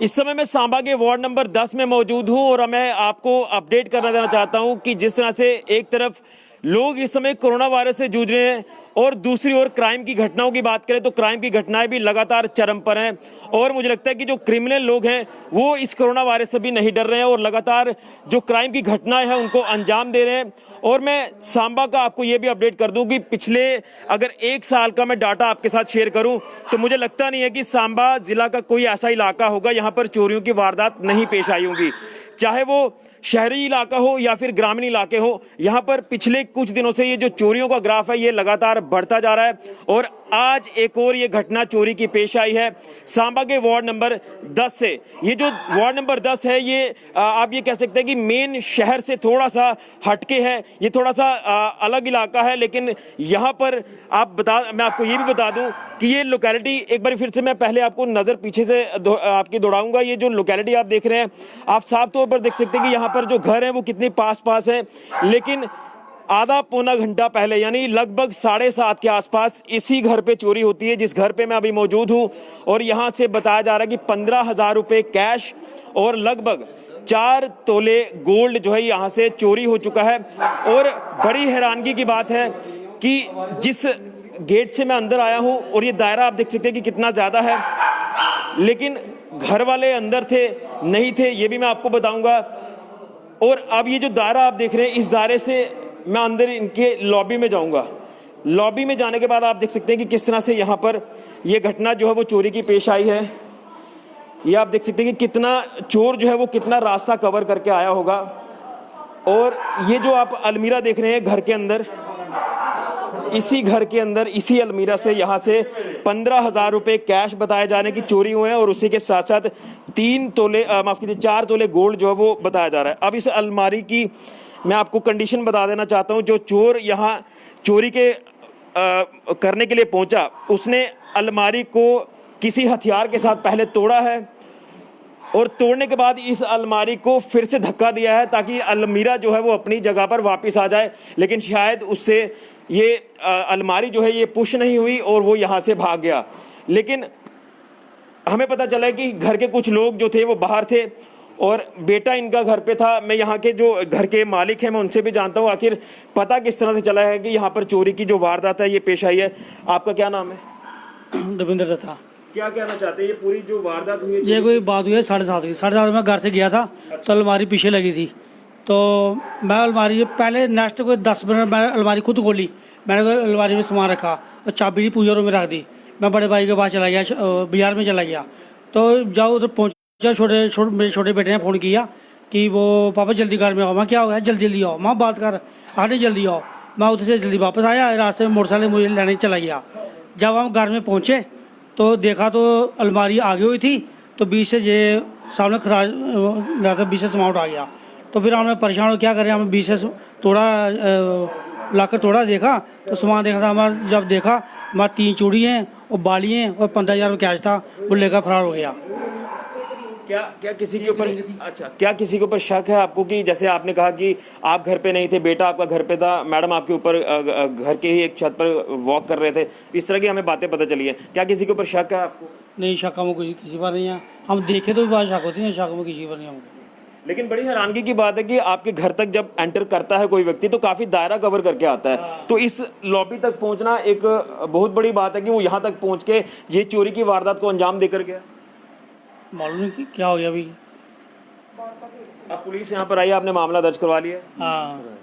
इस समय मैं सांबा के वार्ड नंबर 10 में मौजूद हूं और मैं आपको अपडेट करना देना चाहता हूं कि जिस तरह से एक तरफ लोग इस समय कोरोना वायरस से जूझ रहे हैं और दूसरी ओर क्राइम की घटनाओं की बात करें तो क्राइम की घटनाएं भी लगातार चरम पर हैं और मुझे लगता है कि जो क्रिमिनल लोग हैं वो इस कोरोना वायरस से भी नहीं डर रहे हैं और लगातार जो क्राइम की घटनाएं हैं उनको अंजाम दे रहे हैं। और मैं सांबा का आपको ये भी अपडेट कर दूं कि पिछले अगर 1 साल का मैं डाटा आपके साथ शेयर करूं तो मुझे लगता नहीं है कि सांबा जिला का कोई ऐसा इलाका होगा यहाँ पर चोरियों की वारदात नहीं पेश आई होंगी, चाहे वो शहरी इलाका हो या फिर ग्रामीण इलाके हो। यहाँ पर पिछले कुछ दिनों से ये जो चोरियों का ग्राफ है ये लगातार बढ़ता जा रहा है और आज एक और ये घटना चोरी की पेश आई है सांबा के वार्ड नंबर 10 से। ये जो वार्ड नंबर 10 है ये आप ये कह सकते हैं कि मेन शहर से थोड़ा सा हटके है, ये थोड़ा सा अलग इलाका है, लेकिन यहाँ पर मैं आपको ये भी बता दूं कि ये लोकेलिटी एक बार फिर से मैं पहले आपको नज़र पीछे से आपकी दौड़ाऊंगा। ये जो लोकेलिटी आप देख रहे हैं आप साफ तौर पर देख सकते हैं कि यहाँ पर जो घर हैं वो कितने पास है, लेकिन आधा पौना घंटा पहले यानी लगभग 7:30 के आसपास इसी घर पे चोरी होती है जिस घर पे मैं अभी मौजूद हूं और यहां से बताया जा रहा है कि 15,000 रुपए कैश और लगभग 4 तोले गोल्ड जो है यहां से चोरी हो चुका है। और बड़ी हैरानगी की बात है कि जिस गेट से मैं अंदर आया हूं और ये दायरा आप देख सकते हैं कि कितना ज्यादा है, लेकिन घर वाले अंदर थे नहीं थे ये भी मैं आपको बताऊंगा। और अब ये जो दायरा आप देख रहे हैं इस दायरे से मैं अंदर इनके लॉबी में जाऊंगा। लॉबी में जाने के बाद आप देख सकते हैं कि किस तरह से यहाँ पर ये घटना जो है वो चोरी की पेश आई है। ये आप देख सकते हैं कि कितना चोर जो है वो कितना रास्ता कवर करके आया होगा। और ये जो आप अलमीरा देख रहे हैं घर के अंदर, इसी घर के अंदर इसी अलमीरा से यहाँ से 15,000 रुपए कैश बताए जाने की चोरी हुए हैं और उसी के साथ साथ 3 तोले 4 तोले गोल्ड जो है वो बताया जा रहा है। अब इस अलमारी की मैं आपको कंडीशन बता देना चाहता हूं। जो चोर यहाँ चोरी करने के लिए पहुंचा उसने अलमारी को किसी हथियार के साथ पहले तोड़ा है और तोड़ने के बाद इस अलमारी को फिर से धक्का दिया है ताकि अलमीरा जो है वो अपनी जगह पर वापस आ जाए, लेकिन शायद उससे ये अलमारी जो है ये पुश नहीं हुई और वो यहाँ से भाग गया। लेकिन हमें पता चला है कि घर के कुछ लोग जो थे वो बाहर थे और बेटा इनका घर पे था। मैं यहाँ के जो घर के मालिक हैं मैं उनसे भी जानता हूँ आखिर पता किस तरह से चला है कि यहाँ पर चोरी की जो वारदात है ये पेश आई है। आपका क्या नाम है? दविंदर दत्ता। क्या कहना चाहते हैं ये पूरी जो वारदात हुई है? ये कोई बात हुई है 7:30 की। 7:30 में घर से गया था तो अलमारी पीछे लगी थी, तो मैं अलमारी पहले नेक्स्ट कोई 10 मिनट मैं अलमारी खुद खोली, मैंने अलमारी में सामान रखा और चाबी पूजा में रख दी। मैं बड़े भाई के पास चला गया, बाजार में चला गया, तो जाओ उधर पहुँचा। मेरे छोटे बेटे ने फ़ोन किया कि वो पापा जल्दी घर में आओ। मैं क्या हो गया? जल्दी जल्दी आओ। माँ बात कर, आने जल्दी आओ। मैं उधर से जल्दी वापस आया, रास्ते में मोटरसाइकिल मुझे लेने चला गया। जब हम घर में पहुँचे तो देखा तो अलमारी आगे हुई थी, तो बीच से ये सामने खराज बीच से सामान उठा गया। तो फिर हमने परेशान हो क्या करें, हमने बीच से थोड़ा लाकर थोड़ा देखा तो सामान देखा था हमारा। जब देखा हमारे 3 चूड़ी हैं और बाली हैं और 15,000 कैश था, वो लेकर फरार हो गया। क्या किसी के ऊपर क्या किसी के ऊपर शक है आपको कि जैसे आपने कहा कि आप घर पे नहीं थे, बेटा आपका घर पे था, मैडम आपके ऊपर घर के ही एक छत पर वॉक कर रहे थे, इस तरह की हमें बातें पता चली है, क्या किसी के ऊपर शक है आपको? नहीं, शक में किसी पर नहीं है। हम देखे तो भी बात शक होती है, शक में किसी पर नहीं हमको। लेकिन बड़ी हैरानगी की बात है कि आपके घर तक जब एंटर करता है कोई व्यक्ति तो काफी दायरा कवर करके आता है, तो इस लॉबी तक पहुंचना एक बहुत बड़ी बात है कि वो यहाँ तक पहुंच के ये चोरी की वारदात को अंजाम देकर गया। मालूम नहीं क्या हो गया अभी। अब पुलिस यहाँ पर आई, आपने मामला दर्ज करवा लिया? हाँ,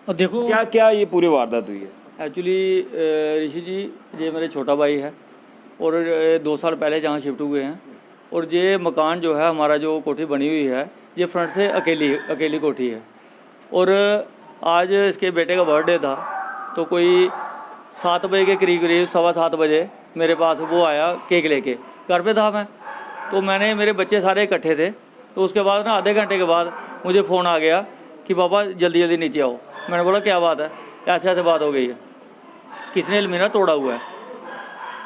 और देखो क्या क्या ये पूरी वारदात हुई है? एक्चुअली ऋषि जी ये मेरे छोटा भाई है और 2 साल पहले जहाँ शिफ्ट हुए हैं और ये मकान जो है हमारा जो कोठी बनी हुई है ये फ्रंट से अकेली कोठी है। और आज इसके बेटे का बर्थडे था तो कोई 7 बजे के करीब 7:15 बजे मेरे पास वो आया केक लेके। घर पे था मैं, तो मैंने मेरे बच्चे सारे इकट्ठे थे, तो उसके बाद ना आधे घंटे के बाद मुझे फ़ोन आ गया कि पापा जल्दी जल्दी नीचे आओ। मैंने बोला क्या बात है? ऐसे ऐसे बात हो गई है, किसने अलमीरा तोड़ा हुआ है।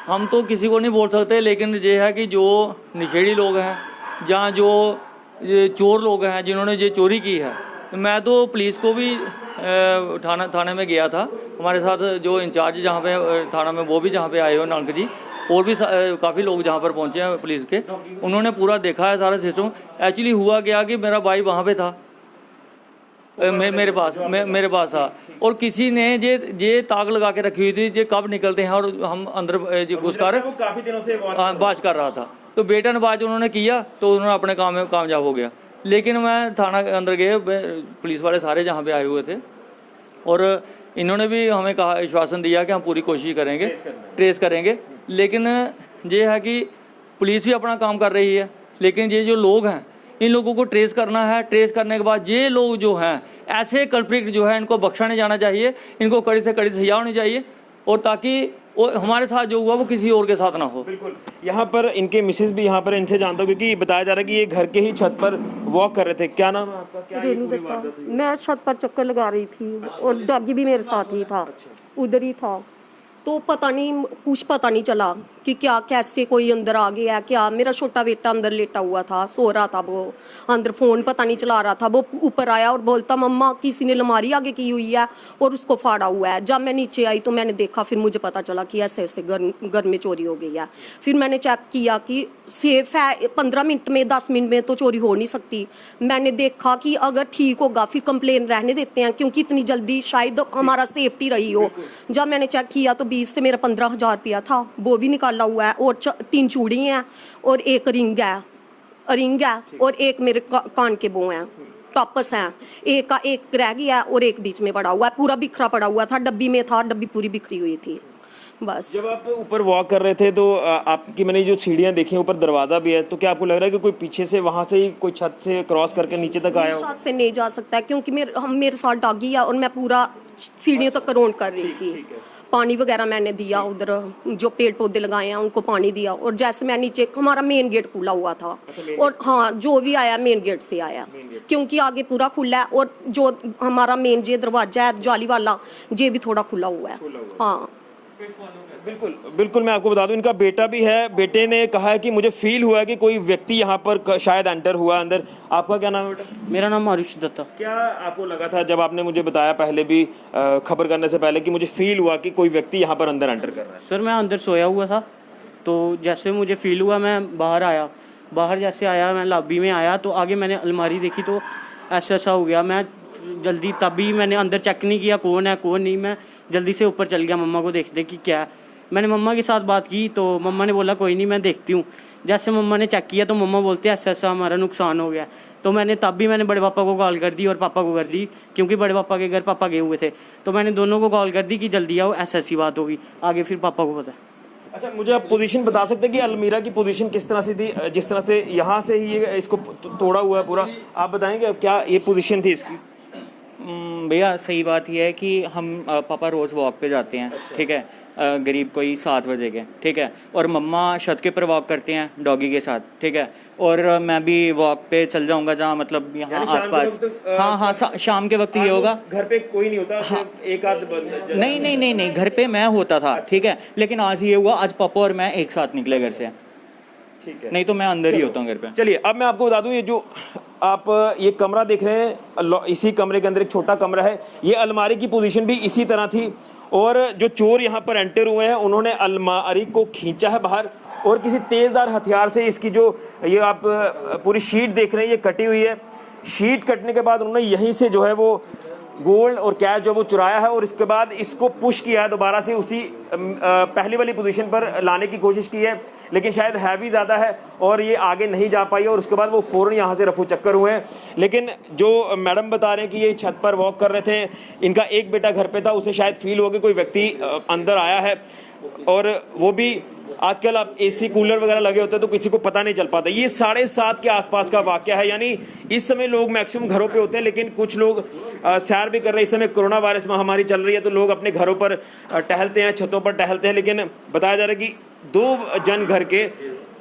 हम तो किसी को नहीं बोल सकते, लेकिन ये है कि जो नशेड़ी लोग हैं, जहाँ जो चोर लोग हैं जिन्होंने ये चोरी की है, मैं तो पुलिस को भी थाने में गया था। हमारे साथ जो इंचार्ज जहाँ पे थाना में वो भी जहाँ पे आए हो नानक जी, और भी काफ़ी लोग जहाँ पर पहुँचे हैं पुलिस के, उन्होंने पूरा देखा है सारा सिस्टम। एक्चुअली हुआ क्या कि मेरा भाई वहाँ पे था, मेरे पास था, और किसी ने ये ताक लगा के रखी हुई थी ये कब निकलते हैं, और हम अंदर घुसकर काफी दिनों से बाज कर रहा था। तो बेटा ने बाज उन्होंने किया तो उन्होंने अपने काम में कामयाब हो गया। लेकिन मैं थाना के अंदर गए, पुलिस वाले सारे जहाँ पे आए हुए थे, और इन्होंने भी हमें कहा, आश्वासन दिया कि हम पूरी कोशिश करेंगे, ट्रेस करेंगे। लेकिन ये है कि पुलिस भी अपना काम कर रही है, लेकिन ये जो लोग हैं इन लोगों को ट्रेस करना है। ट्रेस करने के बाद ये लोग जो हैं ऐसे कल्प्रिट जो है इनको बख्शा नहीं जाना चाहिए, इनको कड़ी से कड़ी सजा होनी चाहिए, और ताकि वो हमारे साथ जो हुआ वो किसी और के साथ ना हो। बिल्कुल। यहाँ पर इनके मिसेज भी यहाँ पर इनसे जानता हूँ, क्योंकि बताया जा रहा है कि ये घर के ही छत पर वॉक कर रहे थे। क्या नाम है आपका? क्या ये पूरी वारदात हुई? मैं छत पर चक्कर लगा रही थी और डॉगी भी मेरे साथ ही था, उधर ही था। तो पता नहीं, कुछ पता नहीं चला कि क्या कैसे कोई अंदर आ गया क्या। मेरा छोटा बेटा अंदर लेटा हुआ था, सो रहा था, वो अंदर फ़ोन पता नहीं चला रहा था। वो ऊपर आया और बोलता मम्मा किसी ने अलमारी आगे की हुई है और उसको फाड़ा हुआ है। जब मैं नीचे आई तो मैंने देखा, फिर मुझे पता चला कि ऐसे ऐसे घर में चोरी हो गई है। फिर मैंने चेक किया कि सेफ है, 15 मिनट में 10 मिनट में तो चोरी हो नहीं सकती। मैंने देखा कि अगर ठीक होगा फिर कंप्लेन रहने देते हैं, क्योंकि इतनी जल्दी शायद हमारा सेफ्टी रही हो। जब मैंने चेक किया तो 20 से मेरा 15,000 रुपया था, वो भी निकाला हुआ है, और 3 चूड़ी हैं और एक रिंग है और एक मेरे कान के वो हैं, टॉपस हैं। एक का एक रह गया और एक बीच में पड़ा हुआ है, पूरा बिखरा पड़ा हुआ था, डब्बी में था, डब्बी पूरी बिखरी हुई थी। बस जब आप ऊपर वॉक कर रहे थे तो आपकी मैंने जो सीढ़ियाँ देखी, ऊपर दरवाजा भी है, तो क्या आपको लग रहा है कि कोई पीछे से वहाँ से ही कोई छत से क्रॉस करके नीचे तक आया हो? छत से नहीं जा सकता है, क्योंकि मेरे साथ डॉगी है और मैं पूरा सीढ़ियों तक रौंड कर रही थी। पानी वगैरह मैंने दिया, उधर जो पेड़ पौधे लगाए हैं उनको पानी दिया, और जैसे मैं नीचे, हमारा मेन गेट खुला हुआ था, और हाँ जो भी आया मेन गेट से आया, क्योंकि आगे पूरा खुला है, और जो हमारा मेन जे दरवाजा है जाली वाला ये भी थोड़ा खुला हुआ है। हाँ बिल्कुल बिल्कुल। मैं आपको बता दूं, इनका बेटा भी है। बेटे ने कहा है कि मुझे फील हुआ है कि कोई व्यक्ति यहाँ पर शायद एंटर हुआ अंदर। आपका क्या नाम है बेटा? मेरा नाम आरुष दत्ता। क्या आपको लगा था जब आपने मुझे बताया पहले भी, खबर करने से पहले, कि मुझे फील हुआ कि कोई व्यक्ति यहाँ पर अंदर एंटर कर रहा है? सर मैं अंदर सोया हुआ था, तो जैसे मुझे फील हुआ मैं बाहर आया। बाहर जैसे आया, मैं लॉबी में आया तो आगे मैंने अलमारी देखी तो ऐसा हो गया। मैं जल्दी, तभी मैंने अंदर चेक नहीं किया कौन है कौन नहीं, मैं जल्दी से ऊपर चल गया मम्मा को देखते कि क्या है। मैंने मम्मा के साथ बात की तो मम्मा ने बोला कोई नहीं मैं देखती हूँ। जैसे मम्मा ने चेक किया तो मम्मा बोलते ऐसा ऐसा हमारा नुकसान हो गया। तो मैंने बड़े पापा को कॉल कर दी और पापा को कर दी, क्योंकि बड़े पापा के घर पापा गए हुए थे। तो मैंने दोनों को कॉल कर दी कि जल्दी आओ, ऐसी ऐसी बात होगी। आगे फिर पापा को पता है। अच्छा, मुझे आप पोजीशन बता सकते हैं कि अलमीरा की पोजीशन किस तरह से थी? जिस तरह से यहाँ से ही ये इसको तोड़ा हुआ है पूरा, आप बताएंगे क्या ये पोजीशन थी इसकी? भैया सही बात यह है कि हम पापा रोज़ वॉक पे जाते हैं। ठीक है, करीब कोई 7 बजे के, ठीक है, और मम्मा छत के पर वॉक करते हैं डॉगी के साथ। ठीक है, और मैं भी वॉक पे चल जाऊंगा जहाँ मतलब यहाँ आसपास। हाँ, शाम के वक्त ये होगा। घर पे कोई नहीं होता? हाँ, एक आध नहीं, घर पे मैं होता था। ठीक है, लेकिन आज ये हुआ, आज पापा और मैं एक साथ निकले घर से। ठीक है, नहीं तो मैं अंदर ही होता हूँ घर पे। चलिए अब मैं आपको बता दूं, ये जो आप ये कमरा देख रहे हैं, इसी कमरे के अंदर एक छोटा कमरा है। ये अलमारी की पोजीशन भी इसी तरह थी, और जो चोर यहाँ पर एंटर हुए हैं उन्होंने अलमारी को खींचा है बाहर, और किसी तेज़दार हथियार से इसकी जो ये आप पूरी शीट देख रहे हैं ये कटी हुई है। शीट कटने के बाद उन्होंने यहीं से जो है वो गोल्ड और कैश जो वो चुराया है, और इसके बाद इसको पुश किया है दोबारा से उसी पहली वाली पोजीशन पर लाने की कोशिश की है, लेकिन शायद हैवी ज़्यादा है और ये आगे नहीं जा पाई, और उसके बाद वो फ़ौरन यहाँ से रफू चक्कर हुए हैं। लेकिन जो मैडम बता रहे हैं कि ये छत पर वॉक कर रहे थे, इनका एक बेटा घर पे था, उसे शायद फील हो गया कोई व्यक्ति अंदर आया है, और वो भी आजकल अब एसी कूलर वगैरह लगे होते हैं तो किसी को पता नहीं चल पाता। ये 7:30 के आसपास का वाकया है, यानी इस समय लोग मैक्सिमम घरों पे होते हैं, लेकिन कुछ लोग सैर भी कर रहे हैं। इस समय कोरोना वायरस महामारी चल रही है तो लोग अपने घरों पर टहलते हैं, छतों पर टहलते हैं। लेकिन बताया जा रहा है कि 2 जन घर के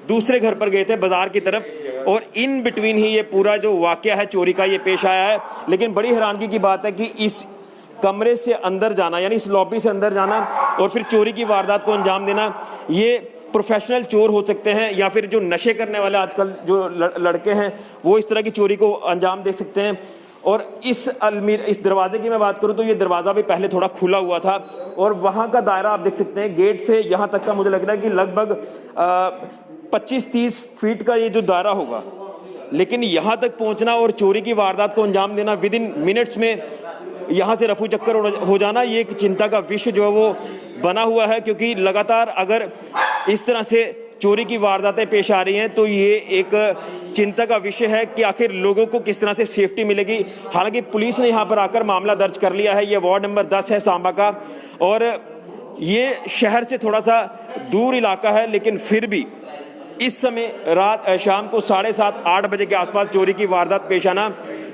दूसरे घर पर गए थे बाजार की तरफ, और इन बिटवीन ही ये पूरा जो वाकया है चोरी का ये पेश आया है। लेकिन बड़ी हैरानगी की बात है कि इस कमरे से अंदर जाना, यानी इस लॉबी से अंदर जाना और फिर चोरी की वारदात को अंजाम देना, ये प्रोफेशनल चोर हो सकते हैं, या फिर जो नशे करने वाले आजकल जो लड़के हैं वो इस तरह की चोरी को अंजाम दे सकते हैं। और इस दरवाजे की मैं बात करूं तो ये दरवाज़ा भी पहले थोड़ा खुला हुआ था और वहाँ का दायरा आप देख सकते हैं, गेट से यहाँ तक का मुझे लग रहा है कि लगभग 25-30 फीट का ये जो दायरा होगा। लेकिन यहाँ तक पहुँचना और चोरी की वारदात को अंजाम देना विद इन मिनट्स में, यहाँ से रफू चक्कर हो जाना, ये एक चिंता का विषय जो है वो बना हुआ है। क्योंकि लगातार अगर इस तरह से चोरी की वारदातें पेश आ रही हैं तो ये एक चिंता का विषय है कि आखिर लोगों को किस तरह से सेफ्टी मिलेगी। हालांकि पुलिस ने यहाँ पर आकर मामला दर्ज कर लिया है। ये वार्ड नंबर 10 है सांबा का और ये शहर से थोड़ा सा दूर इलाका है, लेकिन फिर भी इस समय शाम को 7:30-8 बजे के आसपास चोरी की वारदात पेश आना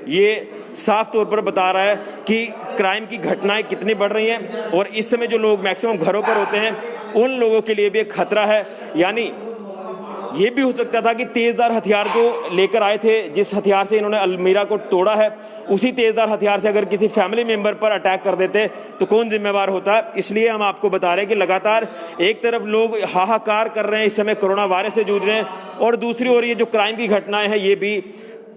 ये साफ तौर पर बता रहा है कि क्राइम की घटनाएं कितनी बढ़ रही हैं। और इस समय जो लोग मैक्सिमम घरों पर होते हैं उन लोगों के लिए भी एक खतरा है। यानी ये भी हो सकता था कि तेजदार हथियार जो लेकर आए थे, जिस हथियार से इन्होंने अलमीरा को तोड़ा है, उसी तेजदार हथियार से अगर किसी फैमिली मेंबर पर अटैक कर देते तो कौन जिम्मेवार होता। इसलिए हम आपको बता रहे हैं कि लगातार एक तरफ लोग हाहाकार कर रहे हैं, इस समय कोरोना वायरस से जूझ रहे हैं, और दूसरी ओर ये जो क्राइम की घटनाएं हैं ये भी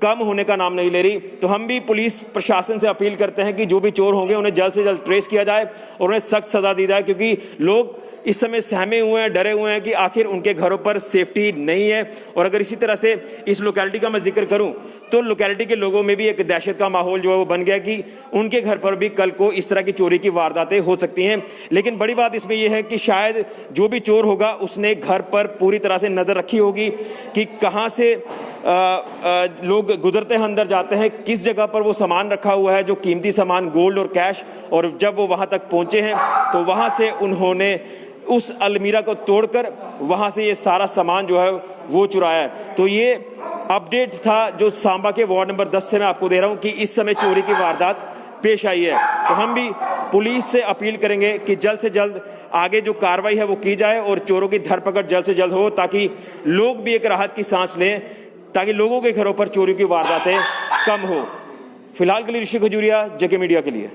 कम होने का नाम नहीं ले रही। तो हम भी पुलिस प्रशासन से अपील करते हैं कि जो भी चोर होंगे उन्हें जल्द से जल्द ट्रेस किया जाए और उन्हें सख्त सजा दी जाए। क्योंकि लोग इस समय सहमे हुए हैं, डरे हुए हैं कि आखिर उनके घरों पर सेफ्टी नहीं है। और अगर इसी तरह से इस लोकेलिटी का मैं जिक्र करूं तो लोकेलिटी के लोगों में भी एक दहशत का माहौल जो है वो बन गया कि उनके घर पर भी कल को इस तरह की चोरी की वारदातें हो सकती हैं। लेकिन बड़ी बात इसमें यह है कि शायद जो भी चोर होगा उसने घर पर पूरी तरह से नज़र रखी होगी कि कहाँ से लोग गुजरते हैं, अंदर जाते हैं, किस जगह पर वो सामान रखा हुआ है, जो कीमती सामान, गोल्ड और कैश। और जब वो वहाँ तक पहुँचे हैं तो वहाँ से उन्होंने उस अलमीरा को तोड़कर वहाँ से ये सारा सामान जो है वो चुराया है। तो ये अपडेट था जो सांबा के वार्ड नंबर 10 से मैं आपको दे रहा हूँ कि इस समय चोरी की वारदात पेश आई है। तो हम भी पुलिस से अपील करेंगे कि जल्द से जल्द आगे जो कार्रवाई है वो की जाए और चोरों की धरपकड़ जल्द से जल्द हो, ताकि लोग भी एक राहत की सांस लें, ताकि लोगों के घरों पर चोरी की वारदातें कम हो। फिलहाल के लिए ऋषि खजूरिया, जेके मीडिया के लिए।